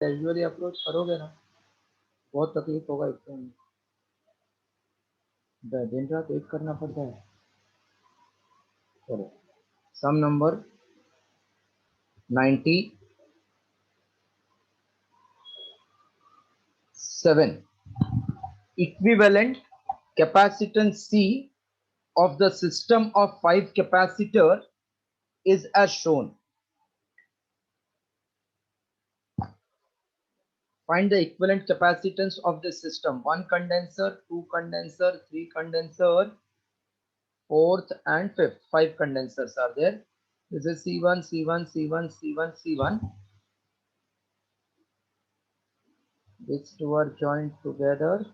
Casually approach करोगे ना बहुत तकलीफ होगा एकदम, दिन रात एक करना पड़ता है। चलो सम number 97, equivalent capacitance C of the system of 5 capacitor is as shown. Find the equivalent capacitance of the system. 1 condenser, 2 condenser, 3 condenser, 4th and 5th. 5 condensers are there. This is C1, C1, C1, C1, C1. These two are joined together.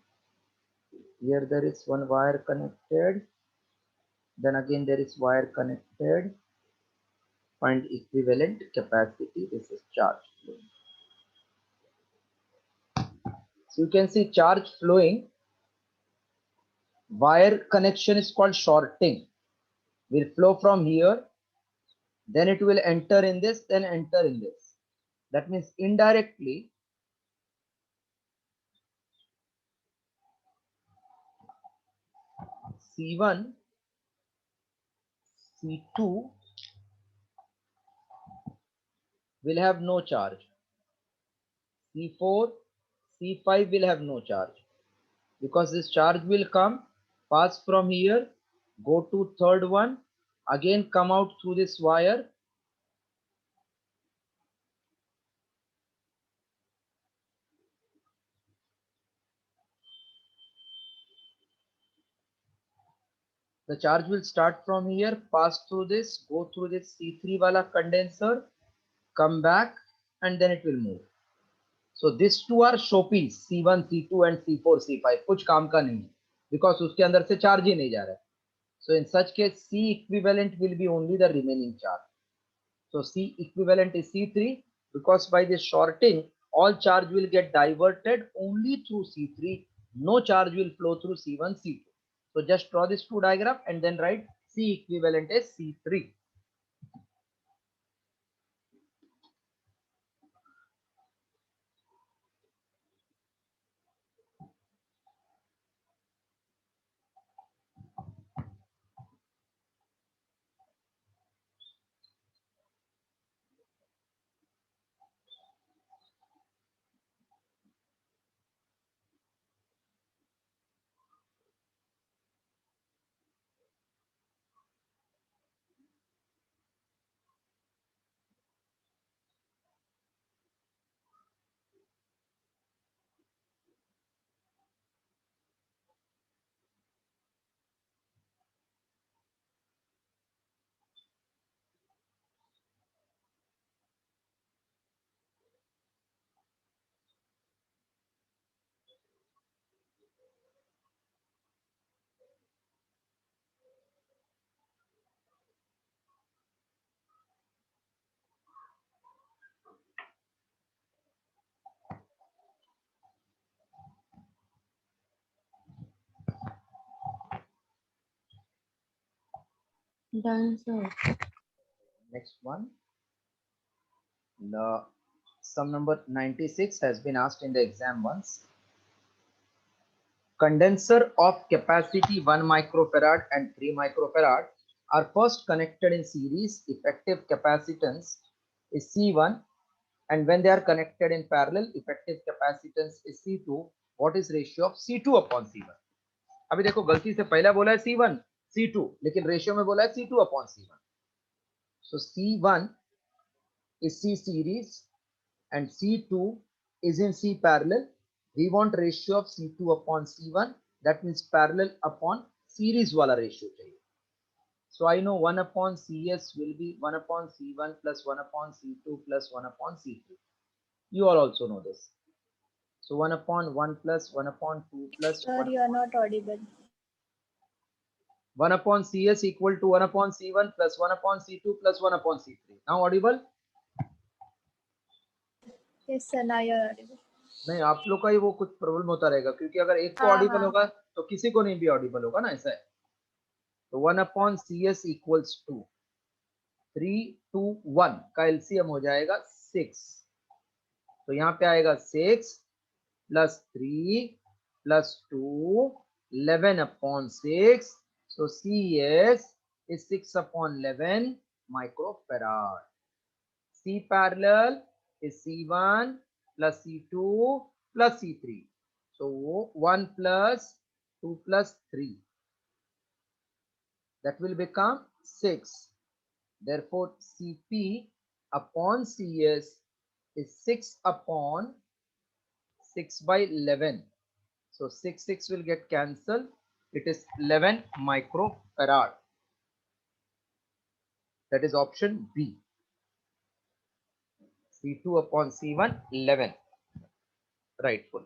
Here there is one wire connected. Then again there is wire connected. Find equivalent capacity. This is charge flowing. So you can see charge flowing. Wire connection is called shorting. Will flow from here, then it will enter in this, then enter in this. That means indirectly C1, C2 will have no charge. C4, C5 will have no charge, because this charge will come, pass from here, go to third one, again come out through this wire. The charge will start from here, pass through this, go through this C3 wala condenser, come back, and then it will move. So these two are showpiece, C1, C2 and C4, C5. कुछ काम का नहीं है, because उसके अंदर से charge ही नहीं जा रहा है. So in such case, C equivalent will be only the remaining charge. So C equivalent is C3, because by this shorting, all charge will get diverted only through C3. No charge will flow through C1, C2. So just draw this two diagram and then write C equivalent as C3. Done, sir. Next one. The sum number 96 has been asked in the exam once. Condenser of capacity 1 microfarad and 3 microfarad are first connected in series. Effective capacitance is C1, and when they are connected in parallel, effective capacitance is C2. What is ratio of C2 upon C1? अभी देखो गलती से पहला बोला है C1, C2, लेकिन ratio में बोला है C2 upon C1. So C1 is C series and C2 is in C parallel. We want ratio of C2 upon C1. That means parallel upon series wala ratio chahiye. So I know 1 upon CS will be 1 upon C1 plus 1 upon C2 plus 1 upon C3. You all also know this. So 1 upon 1 plus 1 upon 2 plus Sir, 1 you are upon not audible. 1 upon CS equal to 1 upon C1 plus 1 upon C2 plus 1 upon C3. Now audible? Yes, sir. Now you are audible. नहीं, आप लोग का ही वो कुछ problem होता रहेगा, क्योंकि अगर एक को हाँ, ऑडिबल हाँ. होगा तो किसी को नहीं भी ऑडिबल होगा ना, ऐसा है. तो 1 अपॉन CS इक्वल्स टू 3 2 1 का एलसीएम हो जाएगा 6. तो यहाँ पे आएगा 6 plus 3 plus 2, 11/6. So CS is 6/11 microfarad. C parallel is C1 plus C2 plus C3. So 1 plus 2 plus 3. That will become 6. Therefore, CP upon CS is 6/6/11. So 6 will get cancelled. It is 11 microfarad. That is option B. C2 upon C1, 11. Rightful.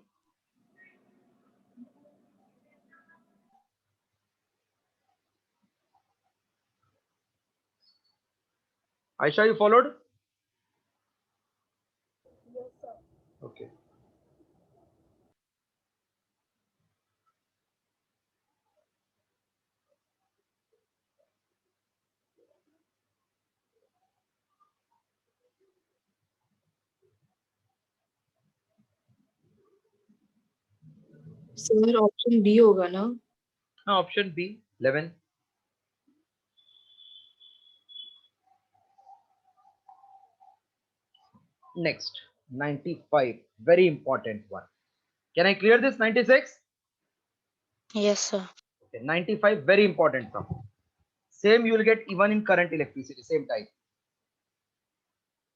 Aisha, you followed? Yes, sir. Okay. Sir option B होगा ना? Now option B, 11. Next, 95. Very important one. Can I clear this? 96? Yes, sir. Okay, 95, very important sum. Same you will get even in current electricity, same type.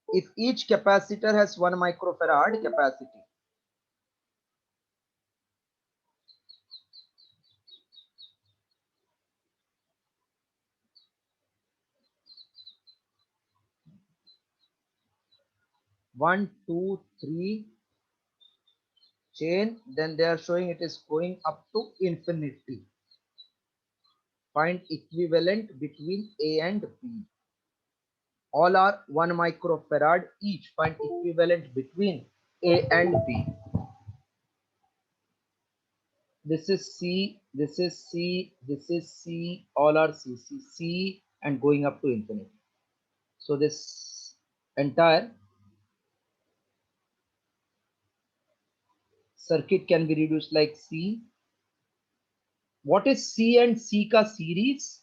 If each capacitor has 1 microfarad capacity, one, two, three chain, then they are showing it is going up to infinity. Find equivalent between A and B. All are 1 microfarad each. Find equivalent between A and B. This is C, this is C, this is C, all are C, C, C, and going up to infinity. So this entire circuit can be reduced like C. What is C and C का series?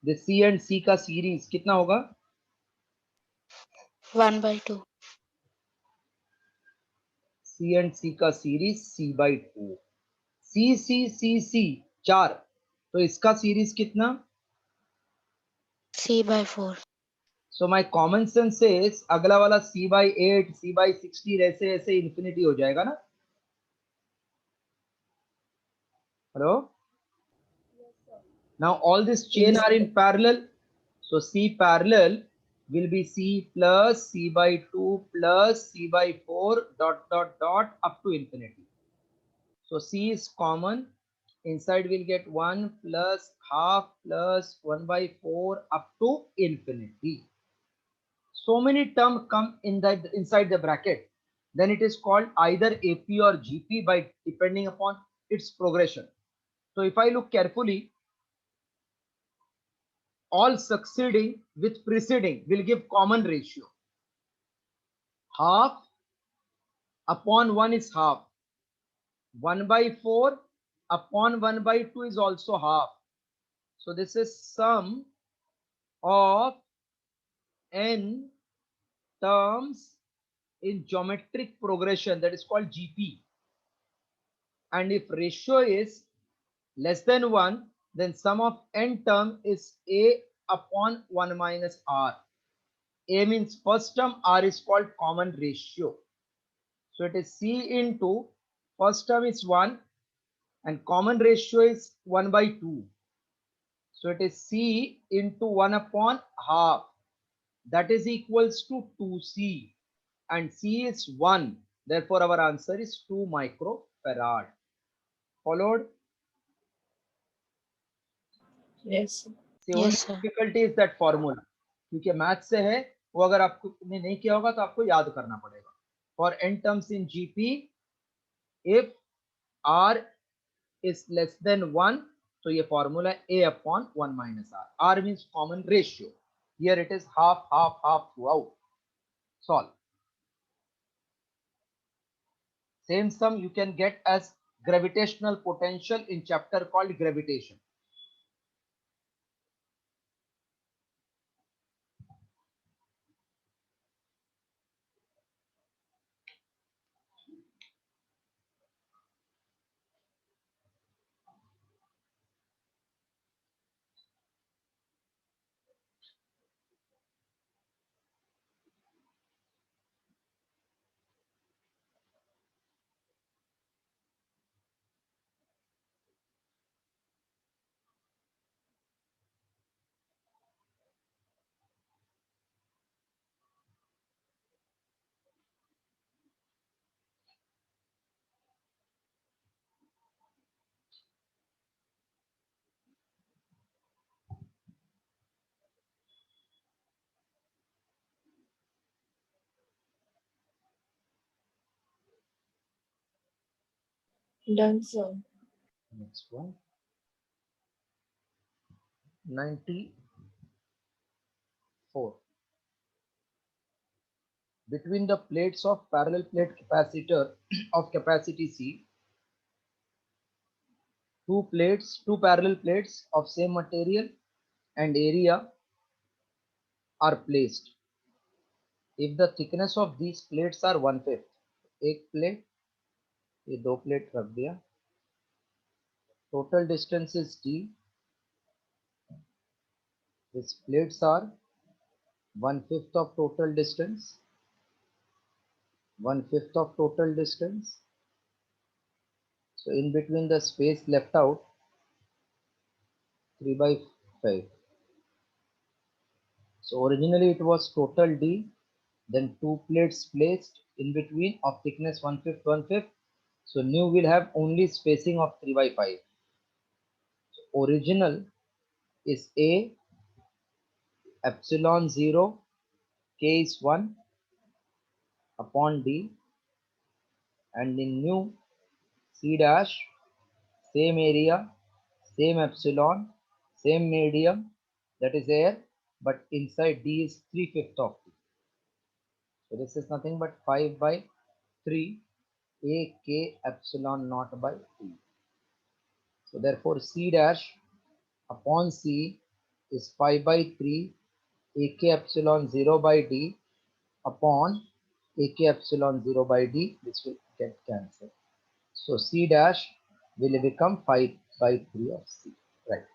The C and C का series कितना होगा? 1/2. C and C का series C/2. C C C C 4. तो इसका series कितना? C/4. So my common sense says अगला वाला C/8, C/16 ऐसे ऐसे infinity हो जाएगा ना? Hello? Yes, sir. Now all this chain are in parallel. So C parallel will be C plus C/2 plus C/4 dot dot dot up to infinity. So C is common. Inside we'll get 1 plus half plus 1/4 up to infinity. So many terms come in that inside the bracket. Then it is called either AP or GP by depending upon its progression. So if I look carefully, all succeeding with preceding will give common ratio. Half upon 1 is half. 1/4 upon 1/2 is also half. So this is sum of n terms in geometric progression, that is called GP. And if ratio is less than 1, then sum of n term is A upon 1 minus R. A means first term, R is called common ratio. So it is C into first term is 1 and common ratio is 1/2. So it is C into 1 upon half. That is equals to 2C. And C is 1. Therefore, our answer is 2 microfarad. Followed? Yes. The only Yes, sir. difficulty is that formula. क्योंकि math से है, वो अगर आपने नहीं किया होगा तो आपको याद करना पड़ेगा. For n terms in GP, if R is less than 1, so ये formula A upon 1 minus R. R means common ratio. Here it is half, half, half throughout. Solve. Same sum you can get as gravitational potential in chapter called gravitation. Done, sir. Next one. 94. Between the plates of parallel plate capacitor of capacity C, two parallel plates of same material and area are placed. If the thickness of these plates are 1/5, एक plate, ये दो plate रख दिया. Total distance is d. These plates are 1/5 of total distance. 1/5 of total distance. So in between the space left out, 3/5. So originally it was total d, then two plates placed in between of thickness 1/5, 1/5. So new will have only spacing of 3/5. So original is A, epsilon 0, k is 1 upon d, and in new C dash, same area, same epsilon, same medium, that is air, but inside d is 3/5 of d. So this is nothing but 5/3 a k epsilon naught by d. So therefore C dash upon C is 5/3 a k epsilon 0 by d upon a k epsilon 0 by d. This will get cancelled. So C dash will become 5/3 of C. Right.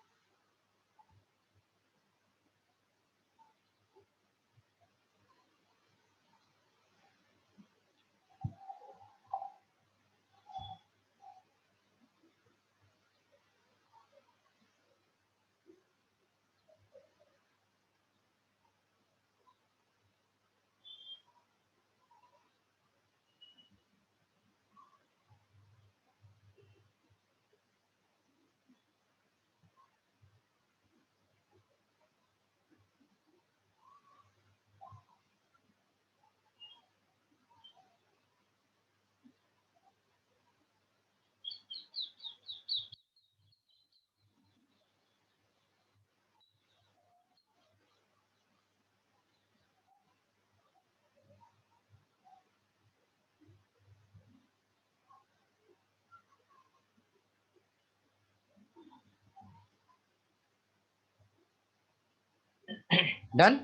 Done?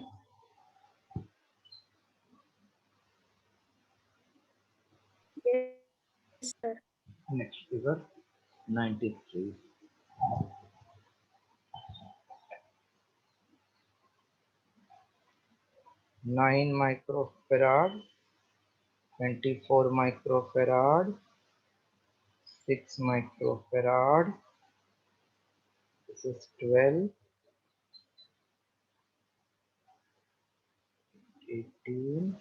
Yes, sir. Next figure 93. 9 microfarad, 24 microfarad, 6 microfarad, this is 12, 18,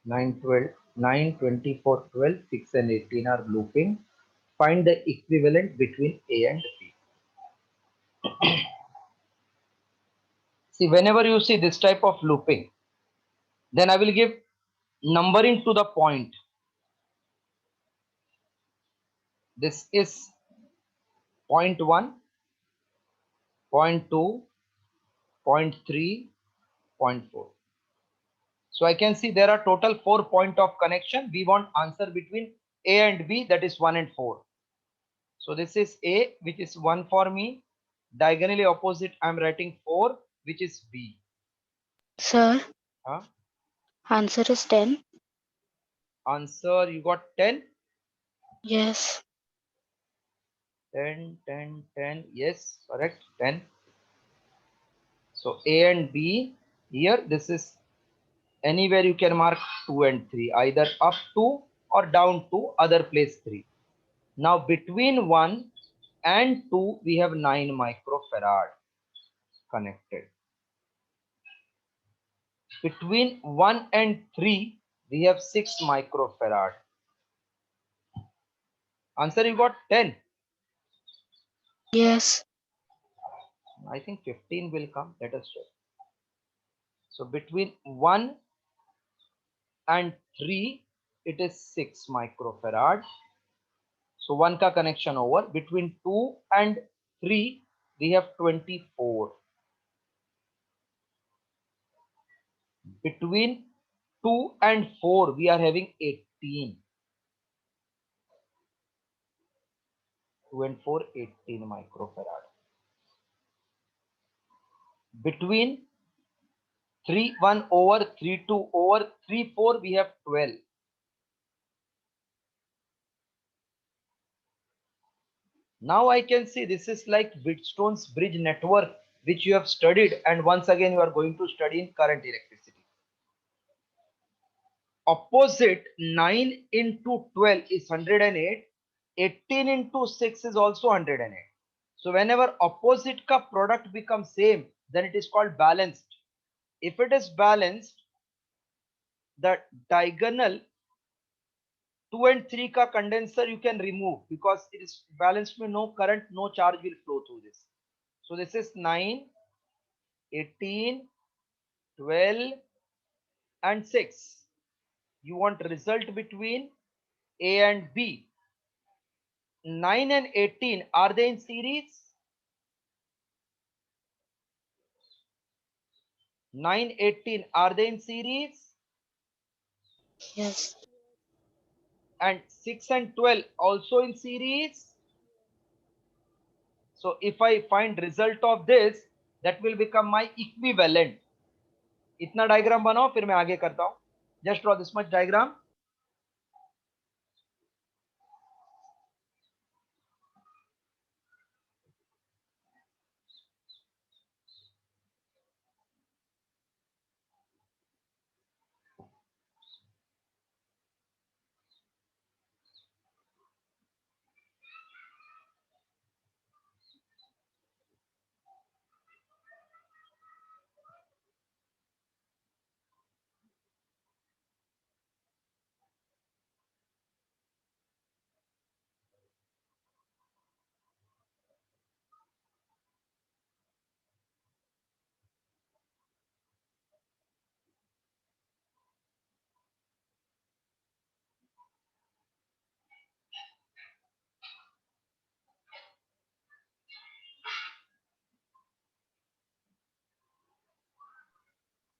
9, 12, 9, 24, 12, 6 and 18 are looping. Find the equivalent between A and B. See, whenever you see this type of looping, then I will give numbering to the point. This is point 1, point 2, point 3, point 4. So I can see there are total 4 points of connection. We want answer between A and B, that is 1 and 4. So this is A, which is 1 for me. Diagonally opposite, I'm writing 4, which is B. Sir, Huh? answer is 10. Answer, you got 10? Yes. 10, 10, 10. Yes, correct, 10. So A and B, here this is anywhere you can mark 2 and 3, either up to or down to other place 3. Now between 1 and 2, we have 9 microfarad connected. Between 1 and 3, we have 6 microfarad. Answer, you got 10. Yes. I think 15 will come. Let us check. So between 1 and 3, it is 6 microfarad. So 1 ka connection over. Between 2 and 3, we have 24. Between 2 and 4, we are having 18. 2 and 4, 18 microfarad. Between 3, 1 over, 3, 2 over, 3, 4, we have 12. Now I can see this is like Wheatstone's bridge network, which you have studied, and once again you are going to study in current electricity. Opposite 9 into 12 is 108. 18 into 6 is also 108. So whenever opposite ka product becomes same, then it is called balanced. If it is balanced, the diagonal 2 and 3 ka condenser you can remove because it is balanced में no current, no charge will flow through this. So this is 9, 18, 12 and 6. You want result between A and B. 9 and 18, are they in series? 9, 18, are they in series? Yes. And 6 and 12 also in series? So if I find result of this, that will become my equivalent. इतना diagram बनाओ फिर मैं आगे करता हूं. Just draw this much diagram.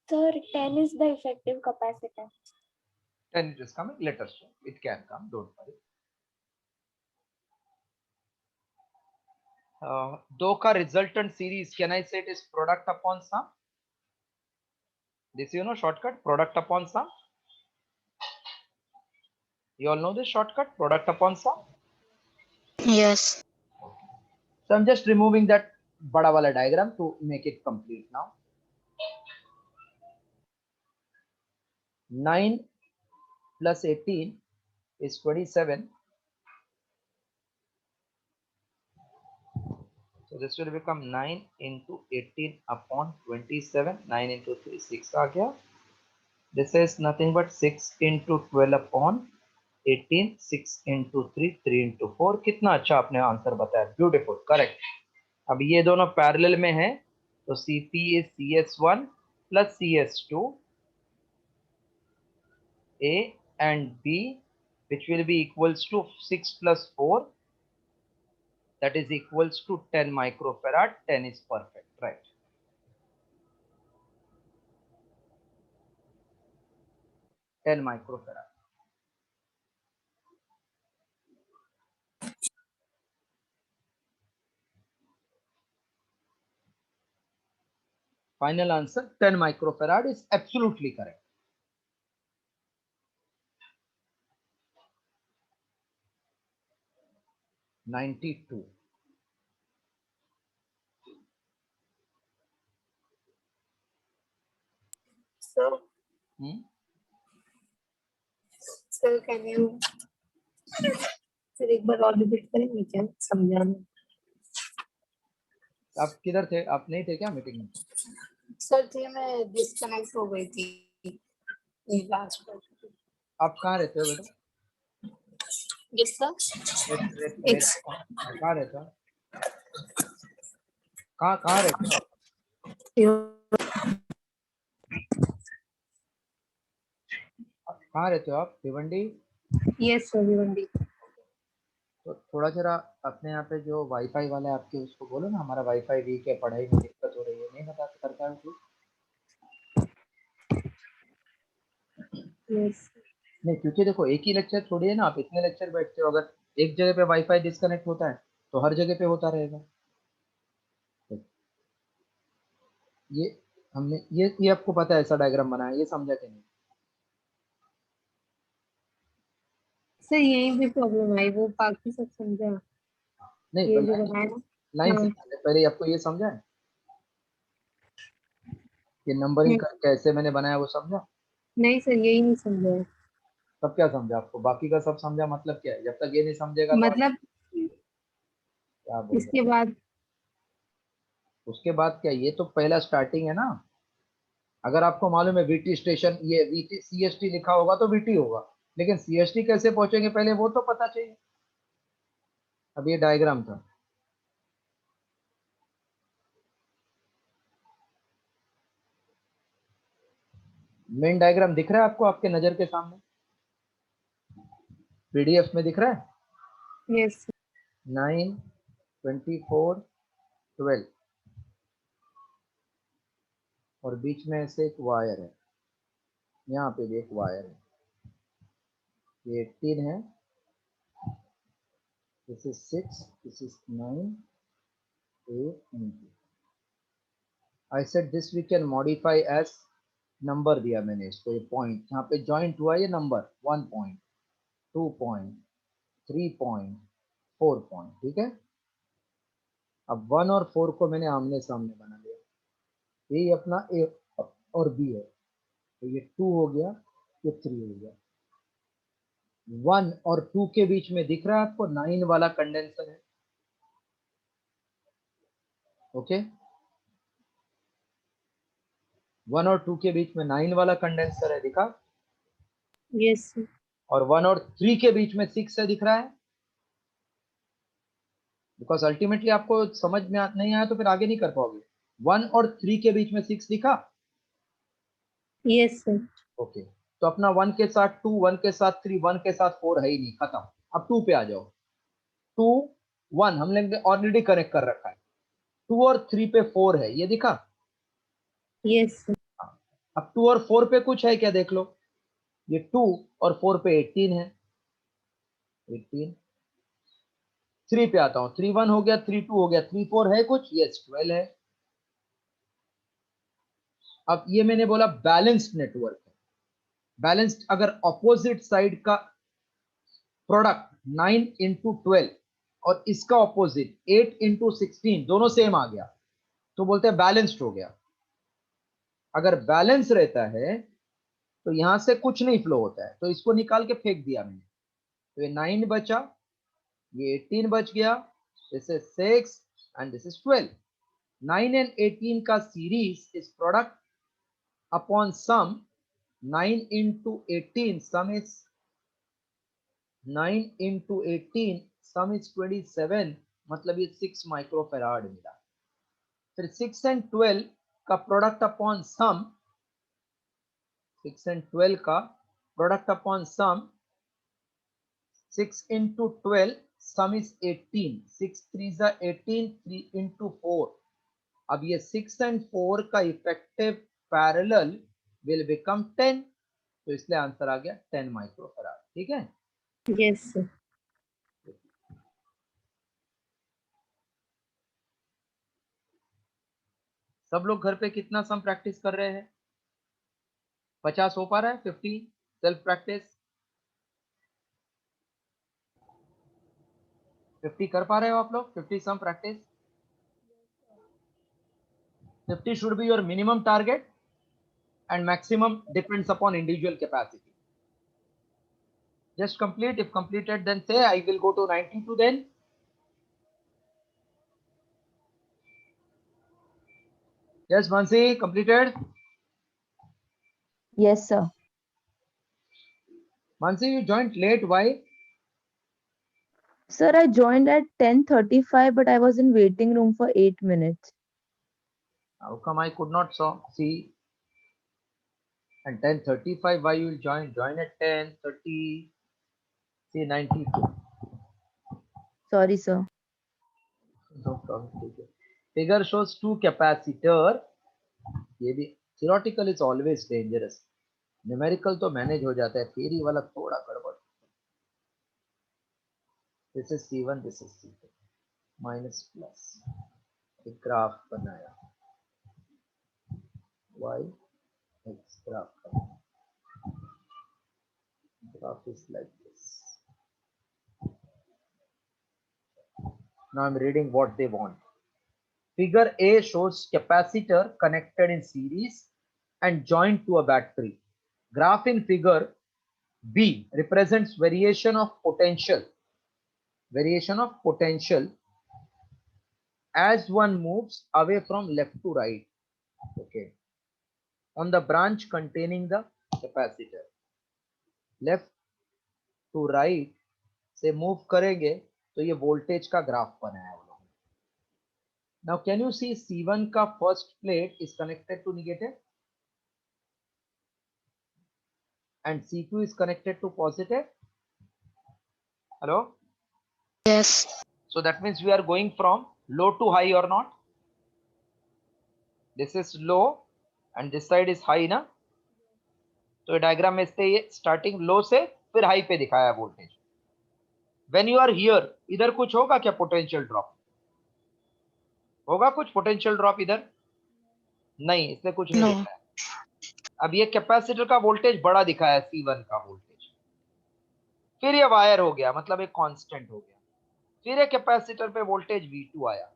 Sir, 10 is the effective capacitance. 10 it is coming. Let us show. It can come. Don't worry. दो का resultant series, can I say it is product upon sum? This you know shortcut, product upon sum. You all know this shortcut, product upon sum. Yes. So I'm just removing that bada wala diagram to make it complete now. 9 plus 18 is 27. So this will become 9 into 18 upon 27. 9 into 3, 6 aa gaya. This is nothing but 6 into 12 upon 18. 6 into 3, 3 into 4. कितना अच्छा आपने answer बताया. Beautiful, correct. अब ये दोनों parallel में है, तो Cp is CS1 plus CS2, A and B, which will be equals to 6 plus 4, that is equals to 10 microfarad. 10 is perfect, right? 10 microfarad. Final answer 10 microfarad is absolutely correct. (92) So, Hmm? sir, can you फिर एक बार और repeat करेंगे क्या समझाना? आप किधर थे? आप नहीं थे क्या मीटिंग में? सर थी, मैं डिस्कनेक्ट हो गई थी ये लास्ट पर। आप कहाँ रहते हो बेटा? Yes sir. कहाँ रहते हो? कहाँ रहते हो आप? कहाँ रहते हो आप? भिवंडी? Yes sir, Bhiwandi. तो थोड़ा जरा अपने यहाँ पे जो वाईफाई वाले आपके उसको बोलो ना, हमारा वाईफाई वीक है, पढ़ाई में दिक्कत हो रही है, नहीं बता करता है कुछ? यस। नहीं, क्योंकि देखो एक ही लेक्चर थोड़ी है ना, आप इतने लेक्चर बैठते हो, अगर एक जगह पे वाईफाई डिस्कनेक्ट होता है तो हर जगह पे होता रहेगा। ये हमने ये आपको पता है, ऐसा डायग्राम बनाया, ये समझा कि नहीं? सर यही भी प्रॉब्लम आई, वो बाकी सब समझा, नहीं, ये जो बनाया ना। लाइन से हाँ। पहले आपको ये समझा है कि नंबरिंग कैसे मैंने बनाया, वो समझा? नहीं सर, यही नहीं समझा। तब क्या समझा आपको? बाकी का सब समझा मतलब क्या है? जब तक ये नहीं समझेगा तो आप मतलब क्या बोल रहे इसके बाद हैं? उसके बाद क्या, ये तो पहला स्टार्टिंग है ना। अगर आपको मालूम है वीटी स्टेशन, ये वीटी सीएसटी लिखा होगा तो वीटी होगा, लेकिन सीएसटी कैसे पहुंचेंगे पहले वो तो पता चाहिए। अब ये डायग्राम था, मेन डायग्राम दिख रहा है आपको आपके नजर के सामने? पीडीएफ में दिख रहा है? यस 9, 24, 12 और बीच में ऐसे एक वायर है, यहाँ पे भी एक वायर है, ये 18 है, this is 6, this is 9, 8 and 2. I said this we can modify as number दिया मैंने इसको, ये पॉइंट यहाँ पे ज्वाइंट हुआ, ये number 1 point, 2 point, 3 point, 4 point, ठीक है। अब 1 और 4 को मैंने आमने सामने बना लिया, यही अपना ए और बी है, तो ये 2 हो गया, ये 3 हो गया। 1 और 2 के बीच में दिख रहा है आपको 9 वाला कंडेंसर है, ओके। 1 और 2 के बीच में 9 वाला कंडेंसर है, दिखा? यस और 1 और 3 के बीच में 6 है, दिख रहा है? बिकॉज अल्टीमेटली आपको समझ में नहीं आया तो फिर आगे नहीं कर पाओगे। 1 और 3 के बीच में 6 दिखा? Yes sir. ओके, तो अपना 1 के साथ 2, 1 के साथ 3, 1 के साथ 4 है ही नहीं, खत्म। अब 2 पे आ जाओ। 2, 1 हमने ऑलरेडी कनेक्ट कर रखा है, 2 और 3 पे 4 है, ये दिखा? यस अब 2 और 4 पे कुछ है क्या, देख लो। ये 2 और 4 पे 18 है, 18। 3 पे आता हूं, 3 1 हो गया, 3 2 हो गया, 3 4 है कुछ? यस 12 है। अब ये मैंने बोला बैलेंस्ड नेटवर्क है। बैलेंस्ड अगर ऑपोजिट साइड का प्रोडक्ट 9 इंटू 12 और इसका ऑपोजिट 8 इंटू 16 दोनों सेम आ गया तो बोलते हैं बैलेंस्ड हो गया। अगर बैलेंस रहता है तो यहां से कुछ नहीं फ्लो होता है, तो इसको निकाल के फेंक दिया मैंने, तो ये 9 बचा, ये 18 बच गया, this is 6 and this is 12। 9 and 18 का series is product upon sum, 9 into 18 sum is 9 into 18 sum is 27, मतलब ये 6 माइक्रोफेराड मिला। फिर 6 एंड 12 का प्रोडक्ट अपॉन सम, 6 एंड 12 का product upon some, 6 into 12 sum is 18, 6 3 is 18, 3 into 4। अब ये 6 and 4 का इफेक्टिव पैरेलल will become 10, तो इसलिए आंसर आ गया 10 माइक्रोफैराड। ठीक है, Yes, sir. सब लोग घर पे कितना सम प्रैक्टिस कर रहे हैं? 50 हो पा रहा है? 50 सेल्फ प्रैक्टिस 50 कर पा रहे हो आप लोग? 50 सम practice 50 should be your minimum target and maximum depends upon individual capacity. Just complete. If completed, then say I will go to 92 then. Yes, Mansi, completed. Yes, sir. Mansi, you joined late. Why? Sir, I joined at 10:35, but I was in waiting room for 8 minutes. How come I could not see? And 10:35, why you will join? Join at 10:30. See 92. Sorry, sir. No problem. Figure shows two capacitor. ये भी theoretical is always dangerous. Numerical तो manage हो जाता है, theory वाला थोड़ा गड़बड़. This is C1, this is C2. Minus plus. एक ग्राफ बनाया. Y X graph. Graph is like this. Now I'm reading what they want. Figure A shows capacitor connected in series and joined to a battery. Graph in figure B represents variation of potential. Variation of potential as one moves away from left to right. Okay. On the branch containing the capacitor. Left to right से move करेंगे तो ये voltage का graph बनाया है। Now can you see C1 का first plate is connected to negative and C2 is connected to positive. Hello? Yes. So that means we are going from low to high or not? This is low and this side is high ना? तो diagram में से ये starting लो से फिर high पे दिखाया voltage. When you are here, इधर कुछ होगा क्या पोटेंशियल ड्रॉप? होगा कुछ पोटेंशियल ड्रॉप इधर? नहीं, इसमें कुछ नहीं No. दिख रहा है. अब ये कैपेसिटर का वोल्टेज बड़ा दिखाया है C1 का वोल्टेज. फिर ये वायर हो गया, मतलब एक कांस्टेंट हो गया. फिर ये कैपेसिटर पे वोल्टेज V2 आया.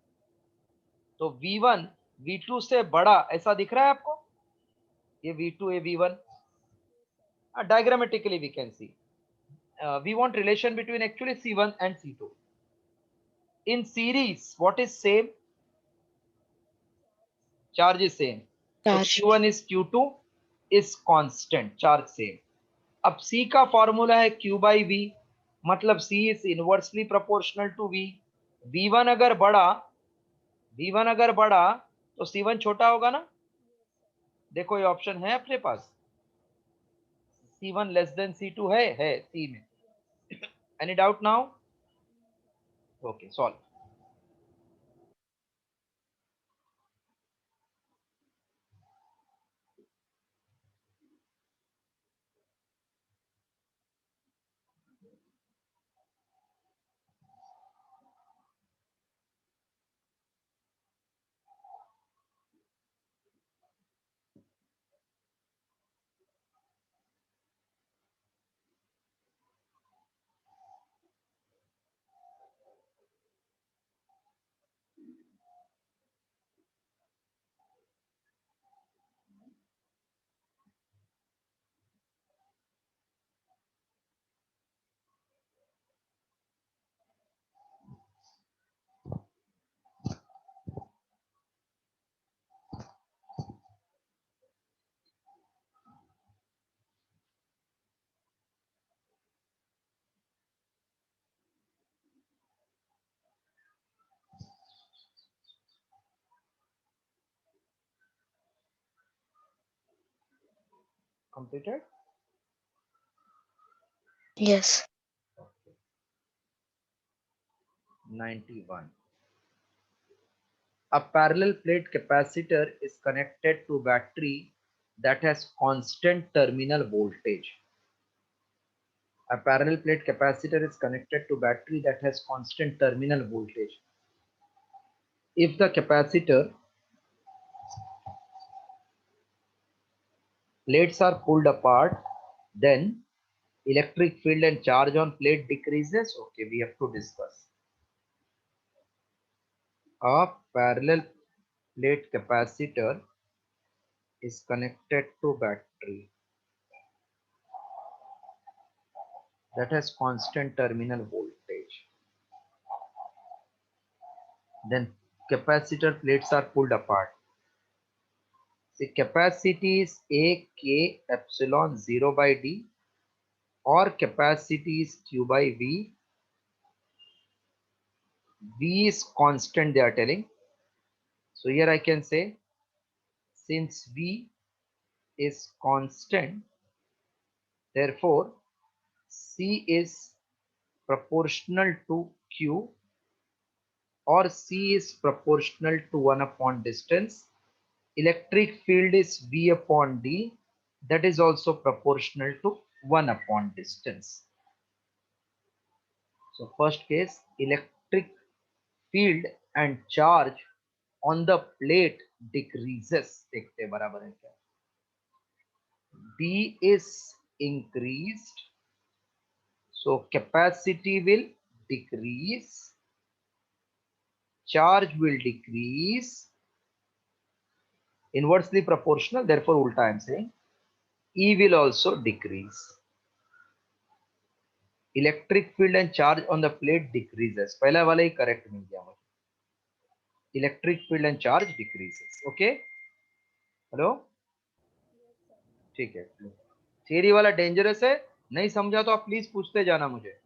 तो V1 V2 से बड़ा ऐसा दिख रहा है आपको? ये V2 ये V1. Diagrammatically we can see. We want relation between actually C1 and C2. In series, what is same? Charge is same. Charge. So Q1 is Q2 is constant, charge same. अब C का formula है Q by V, मतलब C is inversely proportional to V. V1 अगर बड़ा तो C1 छोटा होगा ना? देखो ये ऑप्शन है अपने पास. C1 less than C2 है C में. Any doubt now? Okay, solve. Completed? Yes. 91. A parallel plate capacitor is connected to battery that has constant terminal voltage. A parallel plate capacitor is connected to battery that has constant terminal voltage. If the capacitor plates are pulled apart, then electric field and charge on plate decreases. Okay, we have to discuss. A parallel plate capacitor is connected to battery that has constant terminal voltage. Then capacitor plates are pulled apart. The capacity is A K epsilon 0 by D, or capacity is Q by V. V is constant, they are telling. So here I can say, since V is constant, therefore C is proportional to Q, or C is proportional to 1 upon distance. Electric field is V upon D, that is also proportional to 1 upon distance. So first case, electric field and charge on the plate decreases. देखते हैं बराबर है क्या? D is increased, so capacity will decrease, charge will decrease, inversely proportional, therefore ulta I am saying, E will also decrease. Electric field and charge on the plate decreases. पहला वाला ही correct मिल गया मुझे. Electric field and charge decreases. Okay? Hello? ठीक है. Theory वाला dangerous है, नहीं समझा तो आप प्लीज पूछते जाना मुझे.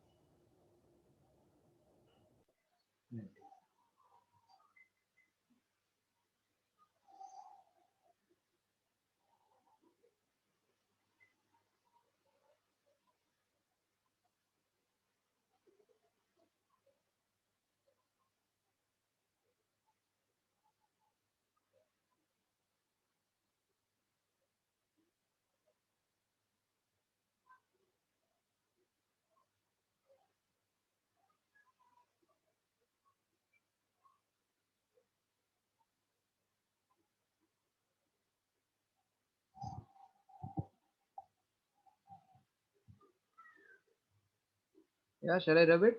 Yeah, shall I rub it?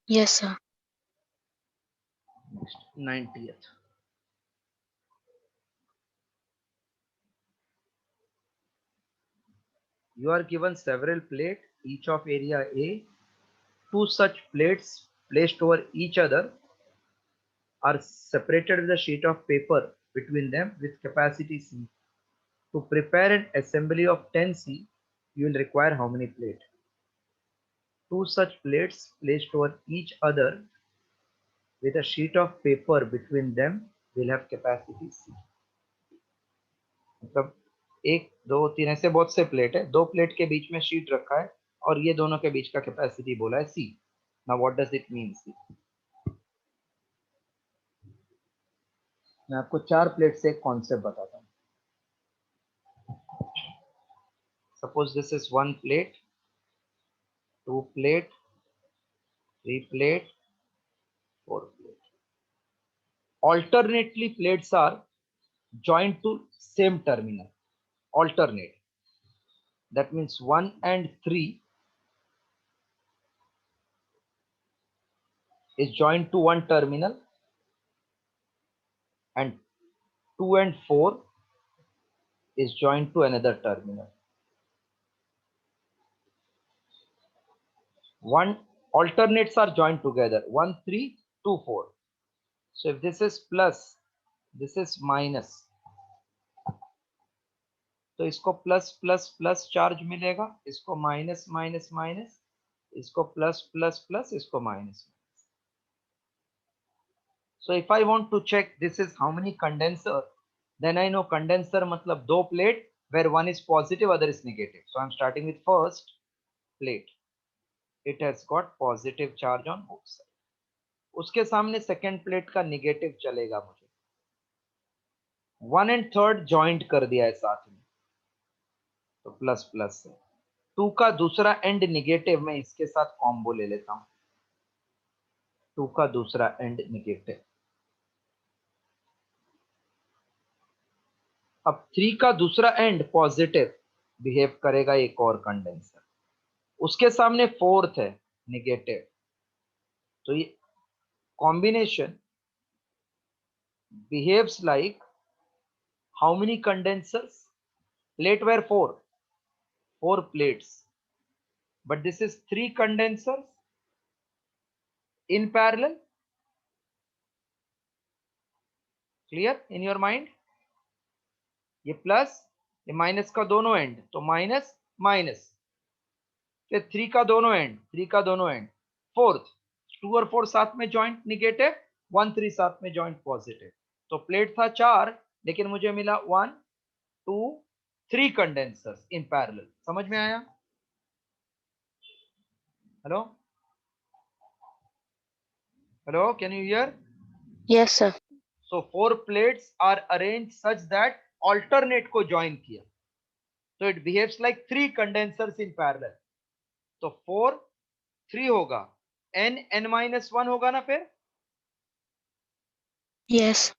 Yes, sir. Next, 90th. You are given several plates, each of area A. Two such plates placed over each other are separated with a sheet of paper between them with capacity C. To prepare an assembly of 10C, you will require how many plates? Two such plates placed over each other with a sheet of paper between them will have capacity C. मतलब एक दो तीन ऐसे बहुत से plate है, दो plate के बीच में शीट रखा है और ये दोनों के बीच का कैपेसिटी बोला है C. Now what does it mean? C? मैं आपको चार प्लेट से एक कॉन्सेप्ट बताता हूँ. Suppose this is one plate, two plate, three plate, four plate. Alternately plates are joined to same terminal. Alternate. That means 1 and 3 is joined to one terminal, and 2 and 4 is joined to another terminal. One alternates are joined together, 1 3 2 4. So if this is plus, this is minus, तो इसको plus plus plus charge मिलेगा, इसको minus minus minus, इसको plus plus plus, इसको minus. So if I want to check this is how many condenser, then I know condenser मतलब दो plate where one is positive, other is negative. So I'm starting with first plate. It has got positive charge on both sides. उसके सामने second plate का negative चलेगा मुझे। 1 and 3rd joint कर दिया है साथ में, तो प्लस प्लस है। 2 का दूसरा एंड निगेटिव, मैं इसके साथ कॉम्बो ले लेता हूं। 2 का दूसरा एंड निगेटिव। अब 3 का दूसरा एंड पॉजिटिव बिहेव करेगा एक और कंडेंसर, उसके सामने 4th है निगेटिव, तो ये combination behaves like how many condensers? Plate were 4 plates, but this is 3 condensers in parallel. Clear in your mind? ये प्लस ये माइनस का दोनों एंड, तो माइनस माइनस, फिर 3 का दोनों एंड, 3 का दोनों एंड, 4th 2 और 4 साथ में ज्वाइंट निगेटिव, 1 3 साथ में ज्वाइंट पॉजिटिव। तो प्लेट था 4, लेकिन मुझे मिला 1 2 3 कंडेंसर्स इन पैरेलल। समझ में आया? Hello hello, can you here? Yes, sir. So 4 plates are arranged such that alternate को join किया, so it behaves like 3 condensers in parallel. तो 4 3 होगा, n minus 1 होगा ना फिर। Yes.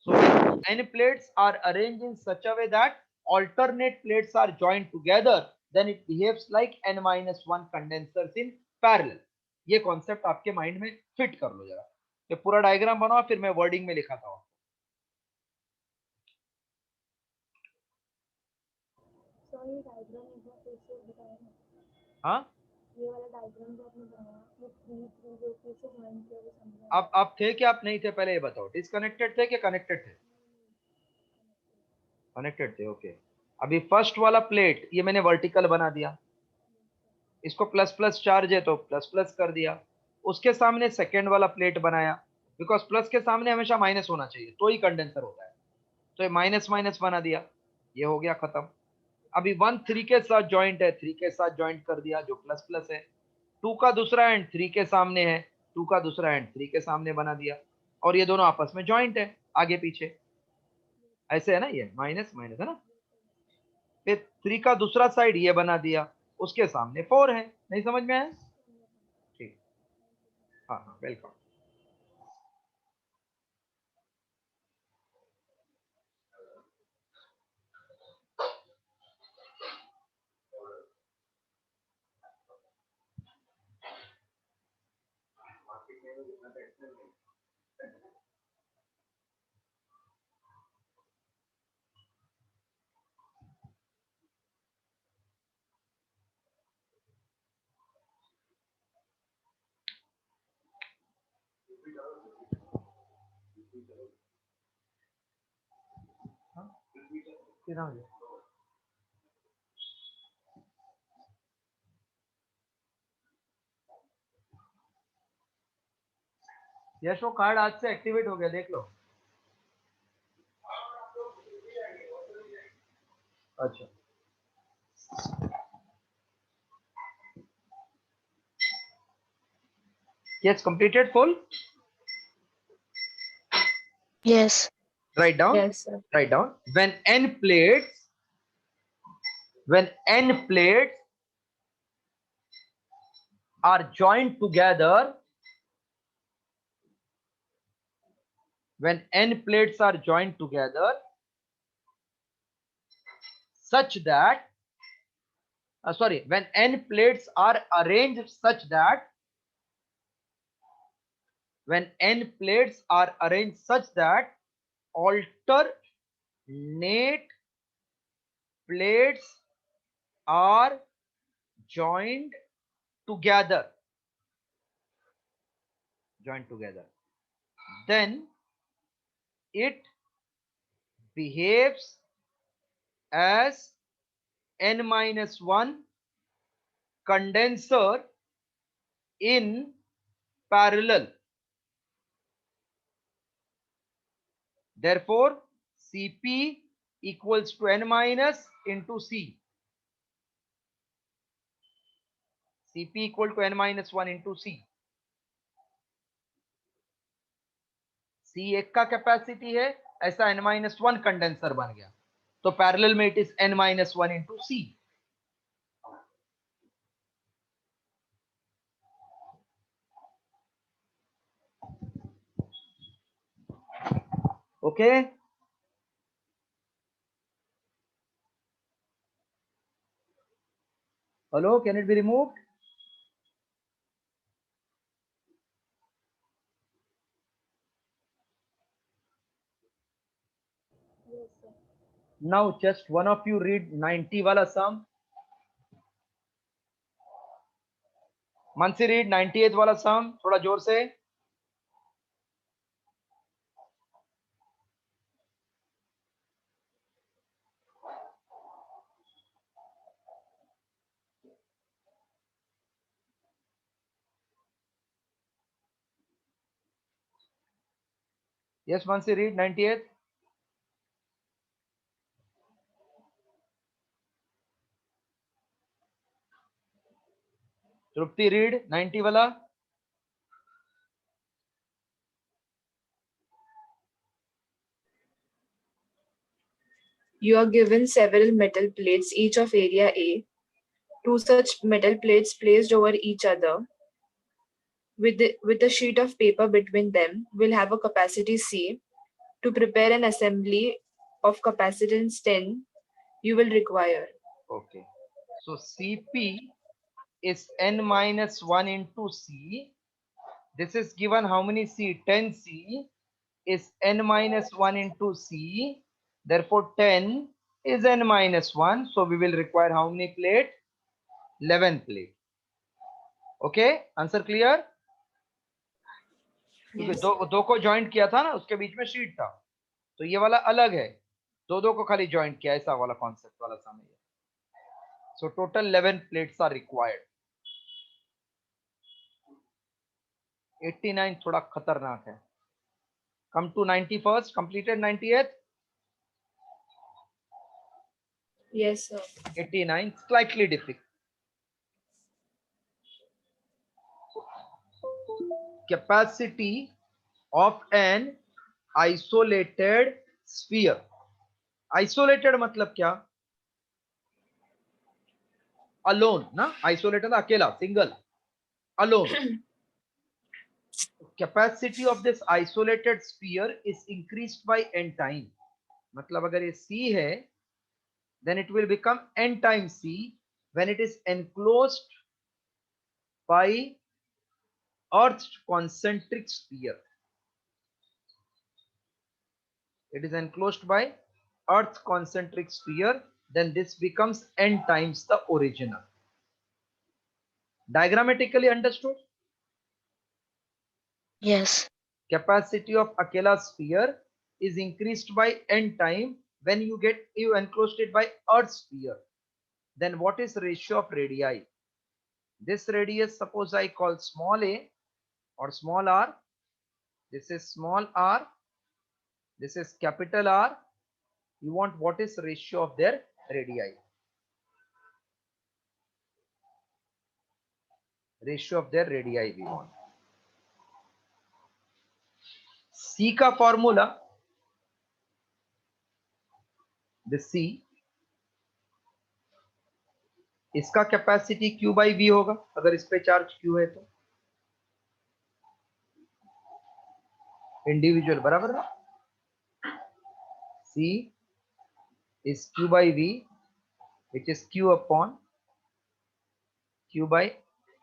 So if n plates are arranged in such a way that alternate plates are joined together, then it behaves like n minus 1 condensers in parallel. ये concept आपके mind में fit कर लो जरा। ये पूरा डायग्राम बनाओ, फिर मैं वर्डिंग में लिखाता हूँ। सॉरी, डायग्राम एक बार फिर से बताया ना। हाँ, ये वाला डायग्राम जो आपने बनाया, वो 3 जो फिर से ज्वाइन किया, वो समझा। आप थे कि आप नहीं थे, पहले ये बताओ। डिसकनेक्टेड थे कि कनेक्टेड थे? कनेक्टेड थे, ओके। अभी फर्स्ट वाला प्लेट ये मैंने वर्टिकल बना दिया, इसको प्लस प्लस चार्ज है तो प्लस प्लस कर दिया। उसके सामने सेकेंड वाला प्लेट बनाया, बिकॉज प्लस के सामने हमेशा माइनस होना चाहिए तो ही कंडेंसर होता है, तो ये माइनस माइनस बना दिया, ये हो गया खत्म। अभी 1 3 के साथ ज्वाइंट है, 3 के साथ ज्वाइंट कर दिया जो प्लस प्लस है। 2 का दूसरा एंड 3 के सामने है, 2 का दूसरा एंड 3 के सामने बना दिया, और ये दोनों आपस में ज्वाइंट है आगे पीछे, ऐसे है ना, ये माइनस माइनस है ना। फिर 3 का दूसरा साइड ये बना दिया, उसके सामने 4 है। नहीं समझ में आया? ठीक, हाँ हाँ, वेलकम। यश, वो कार्ड आज से एक्टिवेट हो गया, देख लो। अच्छा, yes, completed full. Yes. Write down. Yes, sir. Write down. When n plates are joined together, when n plates are joined together such that when n plates are arranged such that alternate plates are joined together, then it behaves as n minus 1 condenser in parallel. Therefore, Cp equals to n minus into C. Cp equal to n minus 1 into C. C1 का capacity है, ऐसा n-1 condenser बन गया, तो parallel में it is n-1 into C. Okay. Hello, can it be removed? Yes, sir. Now just one of you read 90 वाला sum. Mansi read 98th वाला sum थोड़ा जोर से. Yes, Mansi read 98th. Trupti read 90 वाला. You are given several metal plates, each of area A. Two such metal plates placed over each other with a sheet of paper between them will have a capacity C. To prepare an assembly of capacitance 10, you will require. Okay. So Cp is n-1 into C. This is given how many C? 10C is n-1 into C. Therefore 10 is n-1. So we will require how many plate? 11 plate. Okay, answer clear? क्योंकि Yes. दो को joint किया था ना, उसके बीच में sheet था, तो ये वाला अलग है, दो को खाली ज्वाइंट किया, ऐसा वाला कॉन्सेप्ट वाला सामने. So total 11 plates are required. 89 थोड़ा खतरनाक है. Come to 91st, completed 98th. Yes, sir. 89 slightly difficult. Capacity of an isolated sphere. Isolated मतलब क्या? Alone ना, isolated अकेला, single, alone. Capacity of this isolated sphere is increased by n time. मतलब अगर ये C है, then it will become n times C when it is enclosed by Earth's concentric sphere. It is enclosed by Earth's concentric sphere, then this becomes n times the original. Diagrammatically understood? Yes. Capacity of Akela sphere is increased by n time when you enclosed it by Earth sphere. Then what is ratio of radii? This radius, suppose I call small a or small r. This is small r. This is capital R. You want what is ratio of their radii? Ratio of their radii we want. C का formula, the C, इसका capacity Q by V होगा अगर इस पे charge Q है तो. Individual बराबर ना. C is Q by V, which is Q upon Q by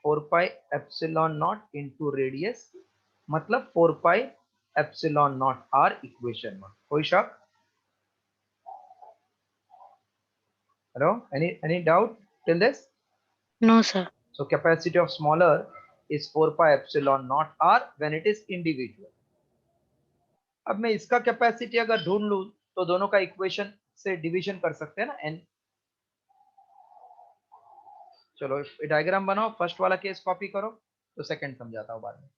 4 pi epsilon naught into radius, मतलब 4 pi epsilon naught R equation में. कोई शक? Hello, any doubt till this? No, sir. So capacity of smaller is 4 pi epsilon naught R when it is individual. अब मैं इसका capacity अगर ढूंढ लूं तो दोनों का इक्वेशन से डिवीजन कर सकते हैं ना, n. चलो डायग्राम बनाओ, फर्स्ट वाला केस कॉपी करो तो सेकंड समझाता हूं बाद में.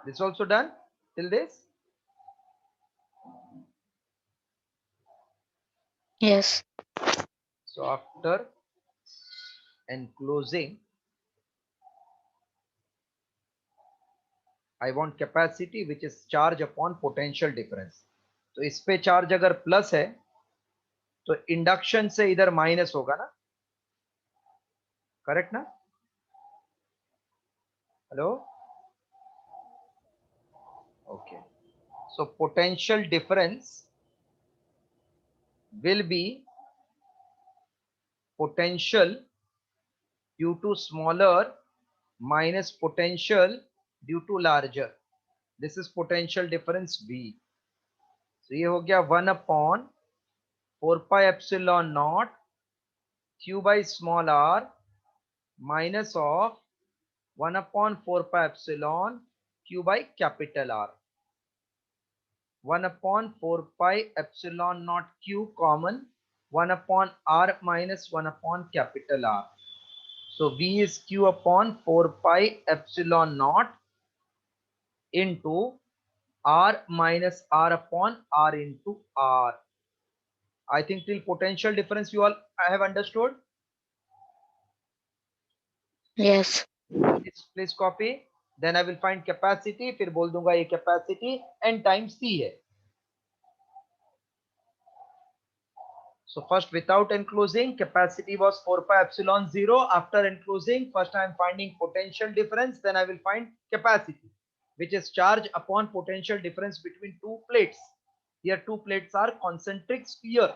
This also done till this? Yes. So after enclosing, I want capacity which is charge upon potential difference. तो इस पे चार्ज अगर प्लस है तो इंडक्शन से इधर माइनस होगा ना, करेक्ट ना? Hello, okay. So potential difference will be potential due to smaller minus potential due to larger. This is potential difference V. So ये हो गया 1 upon 4 pi epsilon naught q by small r minus of 1 upon 4 pi epsilon q by capital R. 1 upon 4 pi epsilon naught q common, 1 upon r minus 1 upon capital R. So V is q upon 4 pi epsilon naught into r minus r upon r into r. I think till potential difference you all I have understood. Yes. Please copy. Then I will find capacity. फिर बोल दूंगा ये capacity n times c है. So first without enclosing capacity was 4 pi epsilon 0. After enclosing first I am finding potential difference. Then I will find capacity, which is charge upon potential difference between two plates. Here two plates are concentric sphere.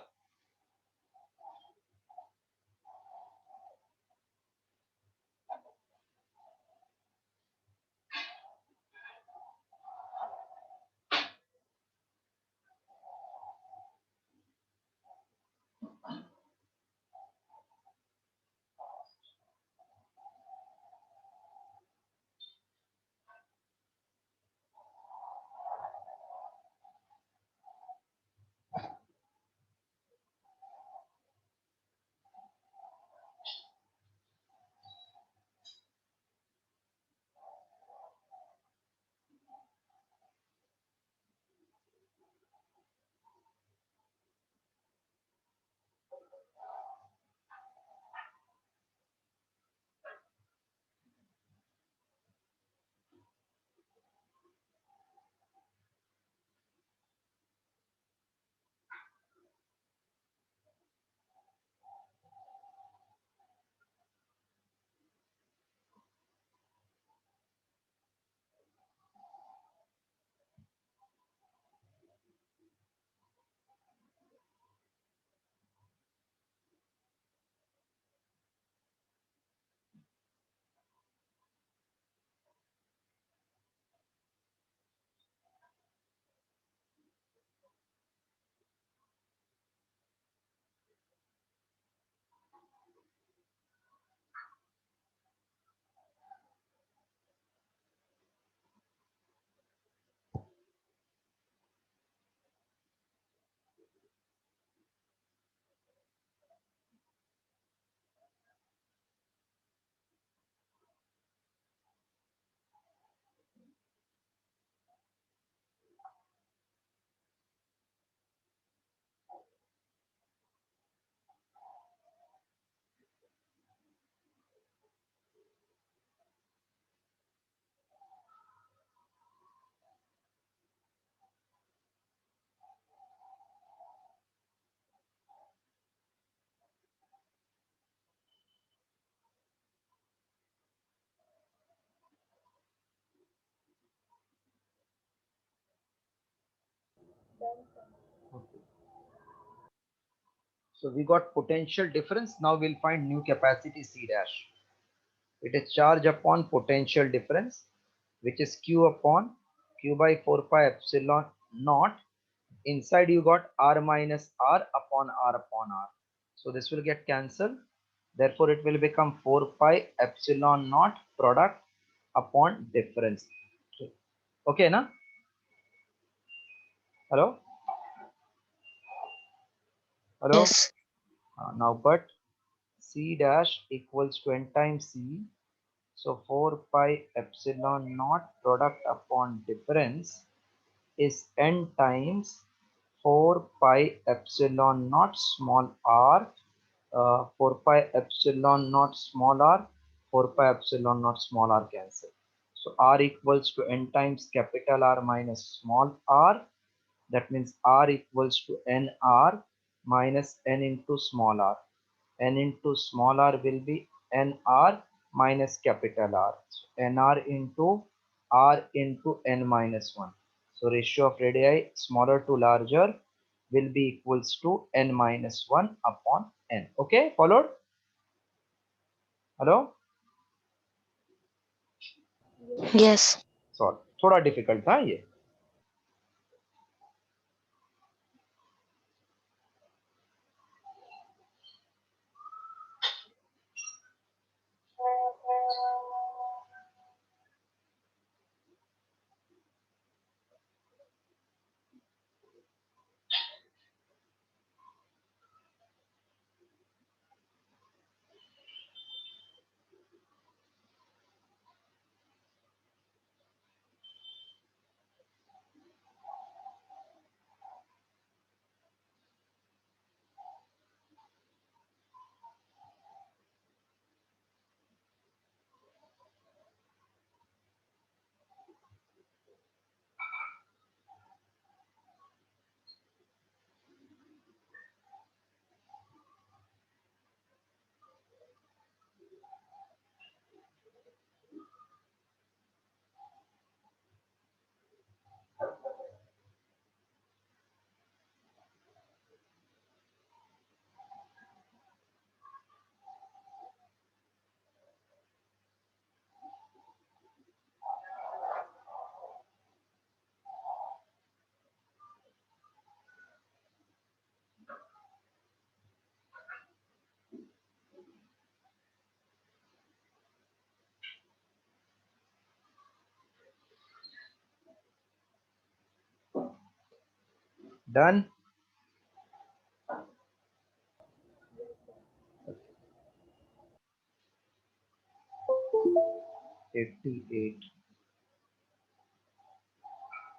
Okay. So we got potential difference. Now we'll find new capacity C dash. It is charge upon potential difference, which is q upon q by 4 pi epsilon naught. Inside you got r minus r upon r upon r. So this will get cancelled. Therefore it will become 4 pi epsilon naught product upon difference. Okay, na? Hello? Hello? Yes. Now but C dash equals to n times C. So 4 pi epsilon naught product upon difference is n times 4 pi epsilon naught small r, 4 pi epsilon naught small r, 4 pi epsilon naught small r cancel. So r equals to n times capital R minus small r. That means r equals to nr minus n into small r. N into small r will be nr minus capital R. So nr into r into n minus 1. So ratio of radii smaller to larger will be equals to n minus 1 upon n. Okay, followed? Hello? Yes. Solve. थोड़ा difficult था ये. Done? 88.